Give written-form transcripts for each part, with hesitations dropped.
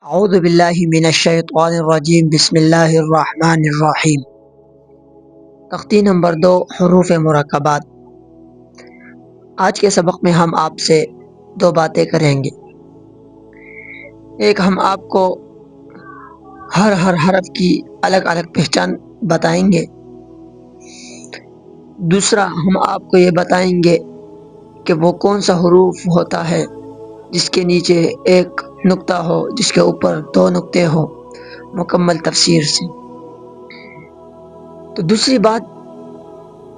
اعوذ باللہ من الشیطان الرجیم بسم اللہ الرحمن الرحیم۔ تختی نمبر 2 حروف مرکبات۔ آج کے سبق میں ہم آپ سے دو باتیں کریں گے۔ ایک، ہم آپ کو ہر حرف کی الگ الگ پہچان بتائیں گے۔ دوسرا، ہم آپ کو یہ بتائیں گے کہ وہ کون سا حروف ہوتا ہے جس کے نیچے ایک نقطہ ہو، جس کے اوپر دو نقطے ہو، مکمل تفسیر سے۔ تو دوسری بات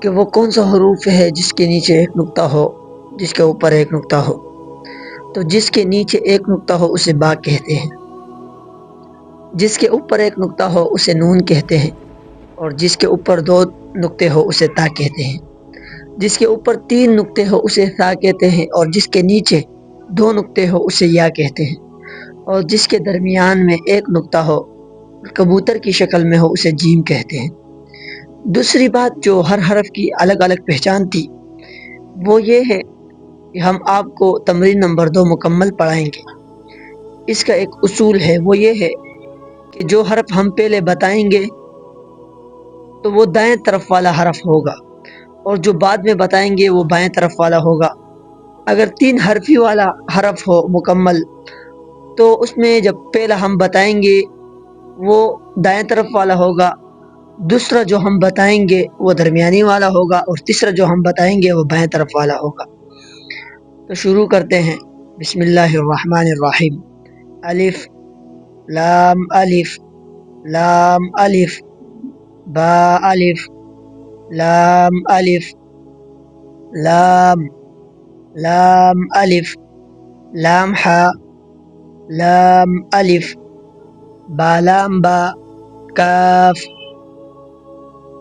کہ وہ کون سا حروف ہے جس کے نیچے ایک نقطہ ہو، جس کے اوپر ایک نقطہ ہو۔ تو جس کے نیچے ایک نقطہ ہو اسے با کہتے ہیں، جس کے اوپر ایک نقطہ ہو اسے نون کہتے ہیں، اور جس کے اوپر دو نقطے ہو اسے تا کہتے ہیں۔ جس کے اوپر تین نقطے ہو اسے ثا کہتے ہیں، اور جس کے نیچے دو نقطے ہو اسے یا کہتے ہیں، اور جس کے درمیان میں ایک نقطہ ہو، کبوتر کی شکل میں ہو، اسے جیم کہتے ہیں۔ دوسری بات جو ہر حرف کی الگ الگ پہچان تھی، وہ یہ ہے کہ ہم آپ کو تمرین نمبر 2 مکمل پڑھائیں گے۔ اس کا ایک اصول ہے، وہ یہ ہے کہ جو حرف ہم پہلے بتائیں گے تو وہ دائیں طرف والا حرف ہوگا، اور جو بعد میں بتائیں گے وہ بائیں طرف والا ہوگا۔ اگر 3 حرفی والا حرف ہو مکمل تو اس میں جب پہلا ہم بتائیں گے وہ دائیں طرف والا ہوگا، دوسرا جو ہم بتائیں گے وہ درمیانی والا ہوگا، اور تیسرا جو ہم بتائیں گے وہ بائیں طرف والا ہوگا۔ تو شروع کرتے ہیں۔ بسم اللہ الرحمن الرحیم۔ الف لام الف لام الف با الف لام الف لام لام الف لام حا لام الف با لام با کاف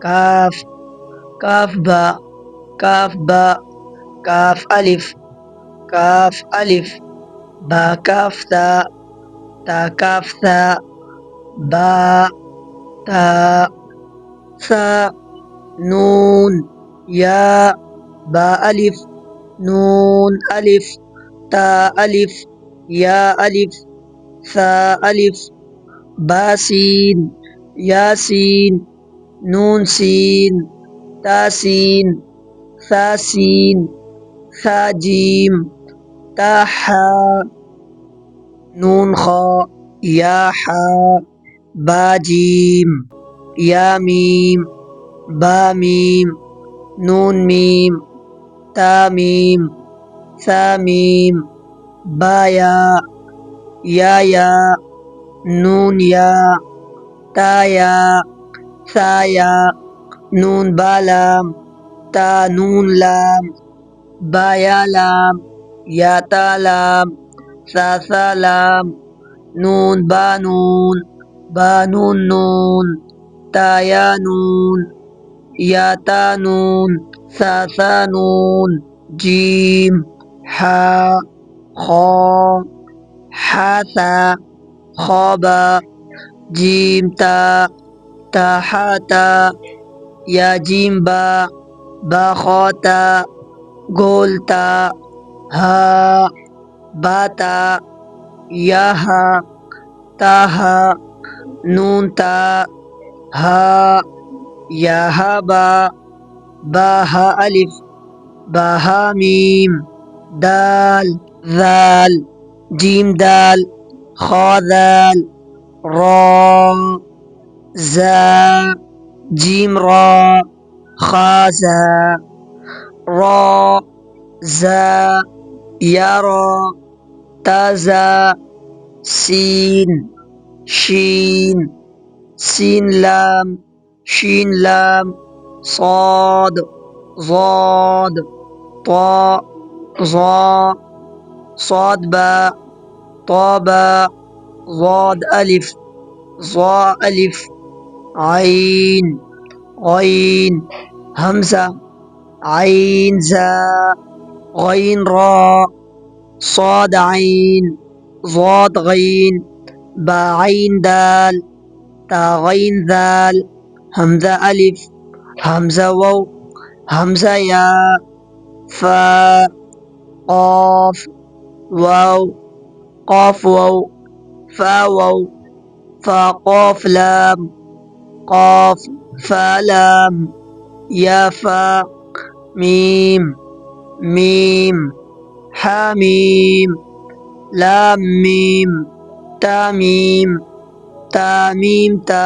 کاف کاف با کاف با کاف الف کاف الف با کاف تا تا کاف تا با تا ثا نون یا با الف نون الف تا الف یا الف ثا الف با سین یا سین نون سین تا سین ثا سین ثا جیم تا حا نون خا یا حا با جیم یا میم با میم نون میم تا میم ثا میم با یا نون یا تا یا ثا یا نون با لام تا نون لام با یا لام یا تا لام ثا لام نون با نون نون تا یا نون یا تا نون ثا نون جیم حا خا حا ثا خا با جیم تا حا تا یا جیم با خا تا گول تا ہا با تا یا ہا تا ہا نون تا ہا یا ہا با ہا الف با ہا میم دال ذال جیم دال خا ذال را زا جیم را خا زا را زا یا را تا زا سین شین سین لام شین لام صاد ضاد طا ظا صاد با طا با ضاد الف ظا الف عین غین حمزہ عین زا غین را صاد عین ضاد غین با عین دال تا غین ذال حمزہ الف حمزہ واو حمزہ یا فا قاف واو قاف واو فا واو فا قاف لام قاف فا لام یا فا میم میم حامیم لام میم تامیم تامیم تا